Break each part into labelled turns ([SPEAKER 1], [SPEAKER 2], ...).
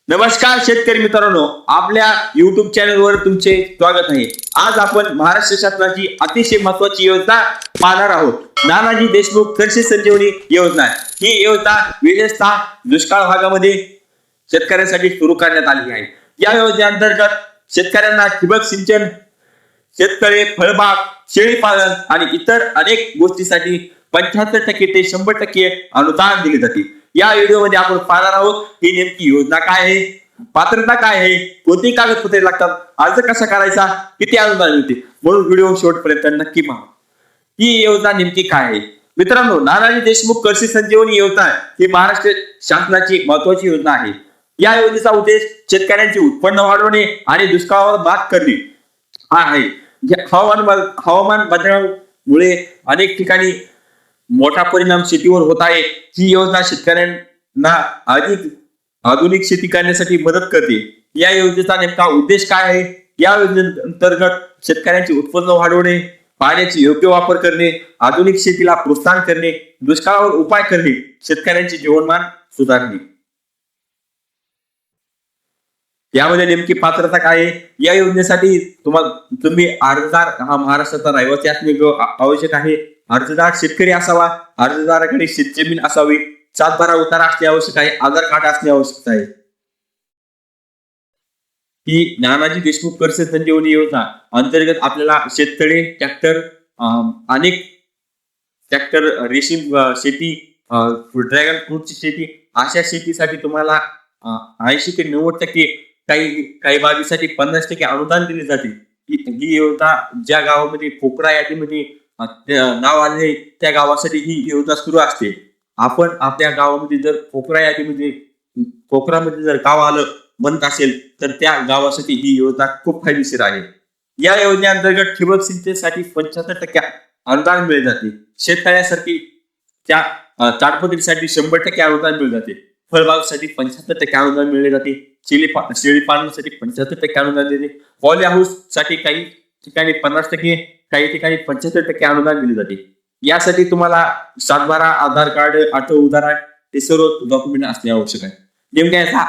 [SPEAKER 1] नमस्कार शेतकरी मित्रांनो, आपल्या YouTube चॅनलवर तुमचे स्वागत आहे। आज आपण महाराष्ट्र शासनाची अतिशय महत्त्वाची योजना पाहणार आहोत। नानाजी देशमुख कृषी संजीवनी योजना। ही योजना विशेषतः दुष्काळ भागामध्ये शेतकऱ्यांसाठी सुरू करण्यात आली आहे। या योजनेअंतर्गत शेतकऱ्यांना ठिबक सिंचन, शेतकरी फळबाग, शेळी पालन आणि इतर अनेक गोष्टींसाठी 75% ते 100% अनुदान दिले जाते। या व्हिडिओमध्ये आपण पाहणार आहोत ही नेमकी योजना काय आहे, पात्रता काय आहे, कोणती कागदपत्रे लागतात, अर्ज कसा करायचा, किती अनुदान मिळते, म्हणून व्हिडिओ शेवटपर्यंत नक्की पहा। ही योजना नेमकी काय आहे मित्रांनो, नानाजी देशमुख कृषी संजीवनी योजना ही महाराष्ट्र शासनाची महत्त्वाची योजना आहे। या योजनेचा उद्देश शेतकऱ्यांचे उत्पन्न वाढवणे आणि दुष्काळावर मात करणे हा आहे। हवामान बदलामुळे अनेक ठिकाणी मोठा परिणाम शेतीवर होत आहे। ही योजना शेतकऱ्यांना अधिक आधुनिक शेती करण्यासाठी मदत करते। या योजनेचा नेमका उद्देश काय आहे? या योजनेअंतर्गत शेतकऱ्यांचे उत्पन्न वाढवणे, पाण्याचे योग्य वापर करणे, आधुनिक शेतीला प्रोत्साहन करणे, दुष्काळावर उपाय करणे, शेतकऱ्यांचे जीवनमान सुधारणे। यामध्ये नेमकी पात्रता काय आहे? या योजनेसाठी तुम्ही अर्जदार हा महाराष्ट्राचा रहिवासी असणे आवश्यक आहे। अर्जदार शेतकरी असावा, अर्जदाराकडे शेतजमीन असावी, 7/12 उतारा असणे आवश्यक आहे, आधार कार्ड असणे आवश्यक आहे। ही नानाजी देशमुख कृषी संजीवनी योजना अंतर्गत आपल्याला शेततळे, ट्रॅक्टर, अनेक ट्रॅक्टर, रेशीम शेती, ड्रॅगन फ्रूटची शेती, अशा शेतीसाठी तुम्हाला 80 ते 90%, काही बाबीसाठी 50% अनुदान दिले जाते। ही योजना ज्या गावामध्ये पोकरा यादीमध्ये नाव आले त्या गावासाठी ही योजना सुरू असते। आपण आपल्या गावामध्ये जर पोखरामध्ये जर गाव आलं म्हणत असेल तर त्या गावासाठी ही योजना खूप फायदेशीर आहे। या योजनेअंतर्गत ठिबक सिंचनासाठी 75% अनुदान मिळले जाते। शेतकऱ्यासाठी त्या ताडपत्रीसाठी 100% अनुदान मिळले जाते। फळबागसाठी 75% अनुदान मिळले जाते। शेळी पालनासाठी 75% अनुदान देते। पॉली हाऊस साठी काही ठिकाणी 50%, काही ठिकाणी 75% अनुदान दिले जाते। यासाठी तुम्हाला 7/12 आधार कार्ड, ऑटो उतारा हे सर्व डॉक्युमेंट असणे आवश्यक आहे। नेमका याचा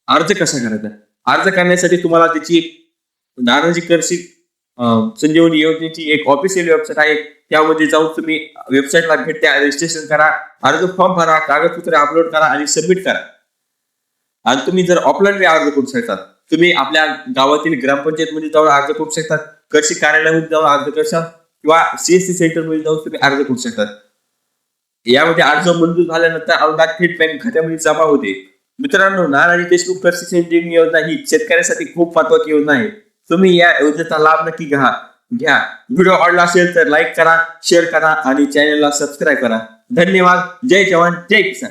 [SPEAKER 1] अर्ज कसा करायचा? अर्ज करण्यासाठी तुम्हाला त्याची नानाजी कृषी संजीवनी योजनेची एक ऑफिशियल वेबसाईट आहे। त्यामध्ये जाऊन तुम्ही वेबसाईटला भेट द्या, रजिस्ट्रेशन करा, अर्ज फॉर्म भरा, कागदपत्रे अपलोड करा आणि सबमिट करा। आणि तुम्ही जर ऑफलाईन अर्ज करू शकता, तुम्ही आपल्या गावातील ग्रामपंचायत मध्ये जाऊन अर्ज करू शकता, कृषी कार्यालयामध्ये जाऊन अर्ज करू शकता किंवा सीएससी सेंटर मध्ये जाऊन तुम्ही अर्ज करू शकता। यामध्ये अर्ज मंजूर झाल्यानंतर अनुदान थेट बँक खात्यामध्ये जमा होते। मित्रांनो, नानाजी देशमुख कृषी संजीवनी योजना ही शेतकऱ्यांसाठी खूप महत्त्वाची योजना आहे। तुम्ही या योजनेचा लाभ नक्की घ्या। व्हिडिओ आवडला असेल तर लाईक करा, शेअर करा आणि चॅनलला सबस्क्राईब करा। धन्यवाद। जय जवान, जय किसान।